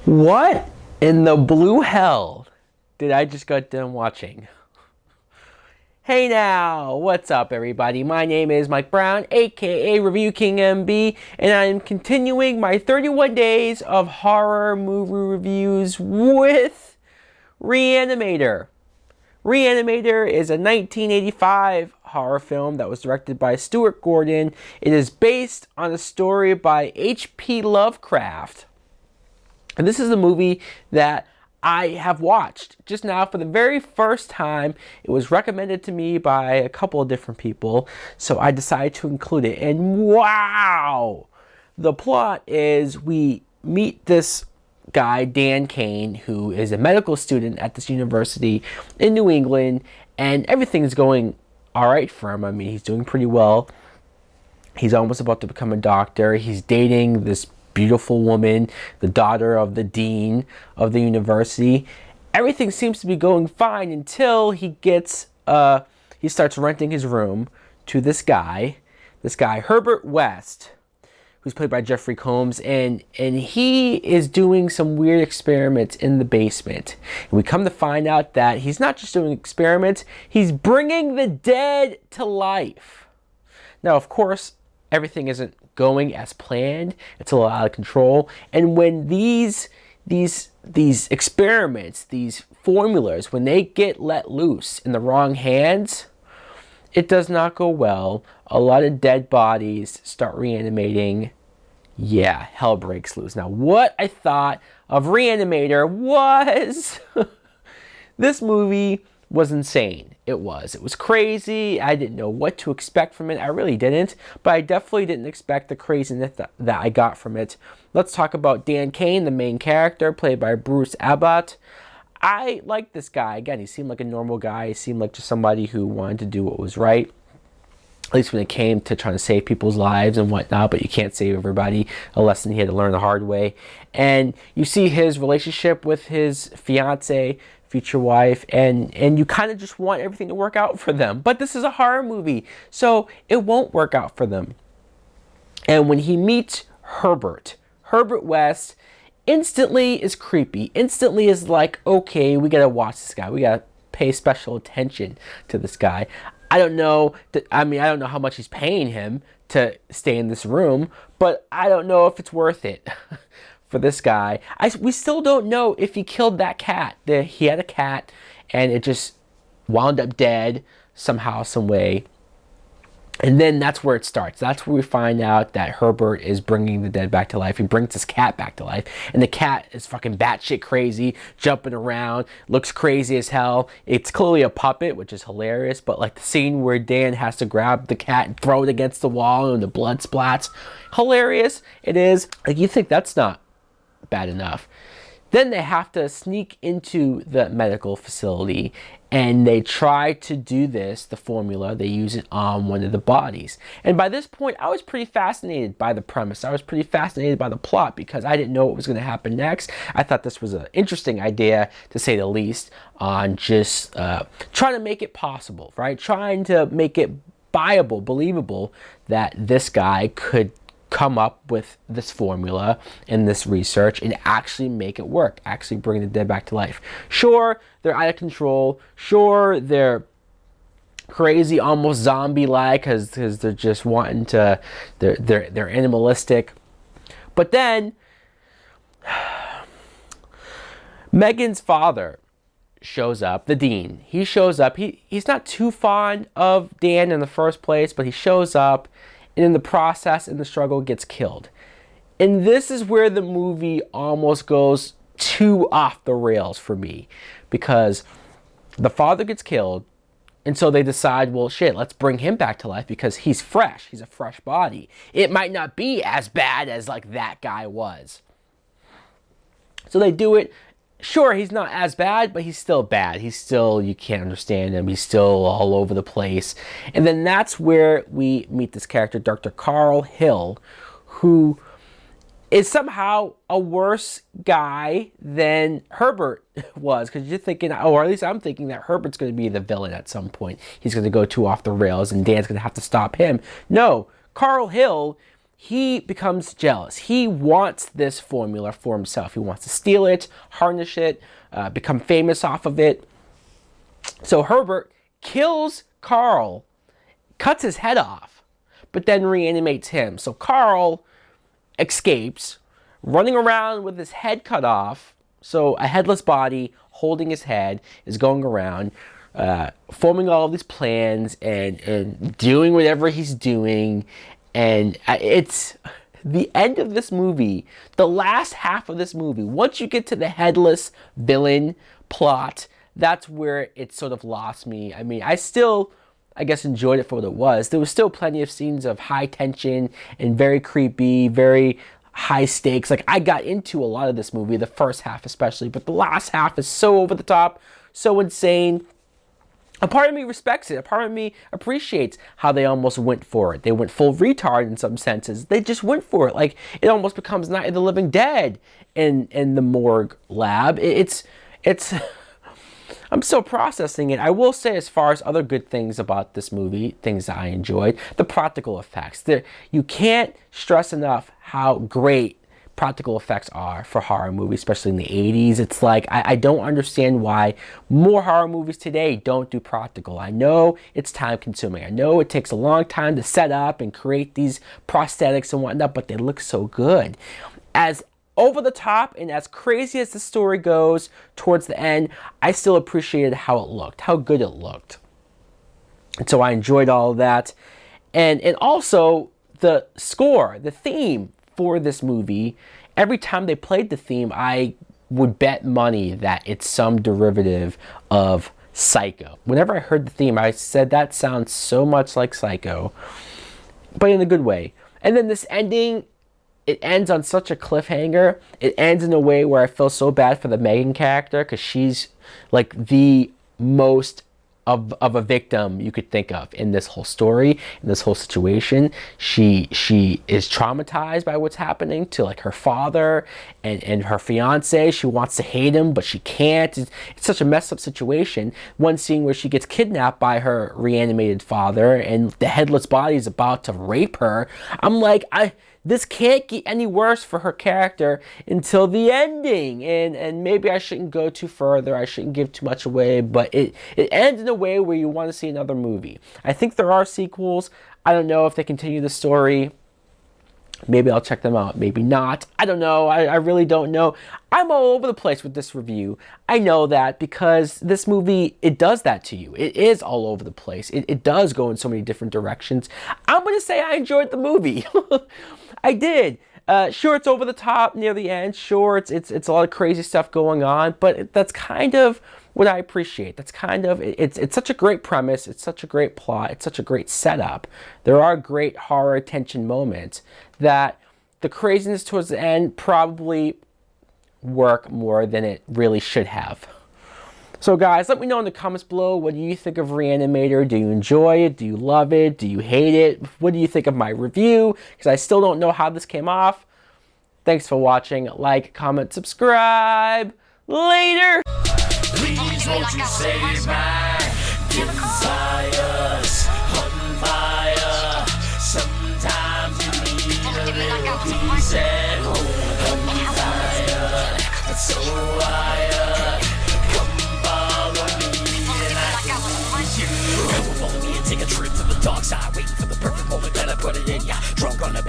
What in the blue hell did I just got done watching? Hey now, what's up everybody? My name is Mike Brown, aka ReviewKingMB, and I'm continuing my 31 days of horror movie reviews with Re-Animator. Re-Animator is a 1985 horror film that was directed by Stuart Gordon. It is based on a story by H.P. Lovecraft. And this is a movie that I have watched just now for the very first time. It was recommended to me by a couple of different people, so I decided to include it. And wow! The plot is we meet this guy, Dan Kane, who is a medical student at this university in New England, and everything's going all right for him. I mean, he's doing pretty well. He's almost about to become a doctor. He's dating this beautiful woman, the daughter of the dean of the university. Everything seems to be going fine until he starts renting his room to this guy Herbert West, who's played by Jeffrey Combs, and he is doing some weird experiments in the basement. And we come to find out that he's not just doing experiments, he's bringing the dead to life. Now, of course, everything isn't going as planned. It's a little out of control. And when these experiments, these formulas, when they get let loose in the wrong hands, it does not go well. A lot of dead bodies start reanimating. Yeah, hell breaks loose. Now, what I thought of Re-Animator was this movie was insane. It was crazy. I didn't know what to expect from it. I really didn't, but I definitely didn't expect the craziness that I got from it. Let's talk about Dan Kane, the main character, played by Bruce Abbott. I like this guy. Again, he seemed like a normal guy. He seemed like just somebody who wanted to do what was right, at least when it came to trying to save people's lives and whatnot, but you can't save everybody. A lesson he had to learn the hard way. And you see his relationship with his fiance, future wife, and you kind of just want everything to work out for them. But this is a horror movie, so it won't work out for them. And when he meets Herbert West, instantly is creepy. Instantly is like, okay, we gotta watch this guy. We gotta pay special attention to this guy. I don't know how much he's paying him to stay in this room, but I don't know if it's worth it for this guy. We still don't know if he killed that cat. He had a cat, and it just wound up dead somehow, some way. And then that's where it starts. That's where we find out that Herbert is bringing the dead back to life. He brings his cat back to life. And the cat is fucking batshit crazy, jumping around, looks crazy as hell. It's clearly a puppet, which is hilarious. But like the scene where Dan has to grab the cat and throw it against the wall and the blood splats. Hilarious. It is. Like, you think that's not bad enough. Then they have to sneak into the medical facility, and they try to do this, the formula, they use it on one of the bodies. And by this point, I was pretty fascinated by the premise. I was pretty fascinated by the plot because I didn't know what was going to happen next. I thought this was an interesting idea, to say the least, on just trying to make it possible, right? Trying to make it viable, believable that this guy could come up with this formula and this research and actually make it work, actually bring the dead back to life. Sure, they're out of control. Sure, they're crazy, almost zombie-like, because they're just wanting to, they're animalistic. But then Megan's father shows up, the dean. He shows up. He's not too fond of Dan in the first place, but he shows up, and in the process, in the struggle, gets killed. And this is where the movie almost goes too off the rails for me, because the father gets killed, and so they decide, well, shit, let's bring him back to life because he's fresh. He's a fresh body. It might not be as bad as like that guy was. So they do it. Sure, he's not as bad, but he's still bad. He's still, you can't understand him. He's still all over the place. And then that's where we meet this character, Dr. Carl Hill, who is somehow a worse guy than Herbert was. Because you're thinking, or at least I'm thinking, that Herbert's going to be the villain at some point. He's going to go too off the rails, and Dan's going to have to stop him. No, Carl Hill, he becomes jealous. He wants this formula for himself. He wants to steal it, harness it, become famous off of it. So Herbert kills Carl, cuts his head off, but then reanimates him. So Carl escapes, running around with his head cut off. So a headless body holding his head is going around, forming all of these plans and doing whatever he's doing. And it's the end of this movie, the last half of this movie. Once you get to the headless villain plot, that's where it sort of lost me. I mean, I still, I guess, enjoyed it for what it was. There was still plenty of scenes of high tension and very creepy, very high stakes. Like, I got into a lot of this movie, the first half especially, but the last half is so over the top, so insane. A part of me respects it. A part of me appreciates how they almost went for it. They went full retard in some senses. They just went for it. Like, it almost becomes Night of the Living Dead in the morgue lab. It's I'm still processing it. I will say, as far as other good things about this movie, things that I enjoyed, the practical effects. You can't stress enough how great practical effects are for horror movies, especially in the 80s. It's like, I don't understand why more horror movies today don't do practical. I know it's time consuming. I know it takes a long time to set up and create these prosthetics and whatnot, but they look so good. As over the top and as crazy as the story goes towards the end, I still appreciated how it looked, how good it looked. And so I enjoyed all of that. And also the score, the theme for this movie, every time they played the theme, I would bet money that it's some derivative of Psycho. Whenever I heard the theme, I said, that sounds so much like Psycho, but in a good way. And then this ending, it ends on such a cliffhanger. It ends in a way where I feel so bad for the Megan character, because she's like the most of a victim you could think of in this whole story, in this whole situation. She is traumatized by what's happening to like her father and her fiance. She wants to hate him, but she can't. It's such a messed up situation. One scene where she gets kidnapped by her reanimated father and the headless body is about to rape her. I'm like, this can't get any worse for her character until the ending. And maybe I shouldn't go too further. I shouldn't give too much away. But it ends in a way where you want to see another movie. I think there are sequels. I don't know if they continue the story. Maybe I'll check them out. Maybe not. I don't know. I really don't know. I'm all over the place with this review. I know that because this movie, it does that to you. It is all over the place. It does go in so many different directions. I'm going to say I enjoyed the movie. I did. Sure, it's over the top near the end. Sure, it's a lot of crazy stuff going on. But that's kind of what I appreciate. That's kind of, it's such a great premise. It's such a great plot. It's such a great setup. There are great horror tension moments that the craziness towards the end probably work more than it really should have. So guys, let me know in the comments below, what do you think of Re-Animator? Do you enjoy it? Do you love it? Do you hate it? What do you think of my review? Because I still don't know how this came off. Thanks for watching. Like, comment, subscribe. Later! Please won't you save my desires on fire? Sometimes you need a little piece at home on fire. That's so wired. Come follow me and I can lose you. Come follow me and take a trip to the dark side, waiting for the perfect moment that I put it in. Yeah, drunk on the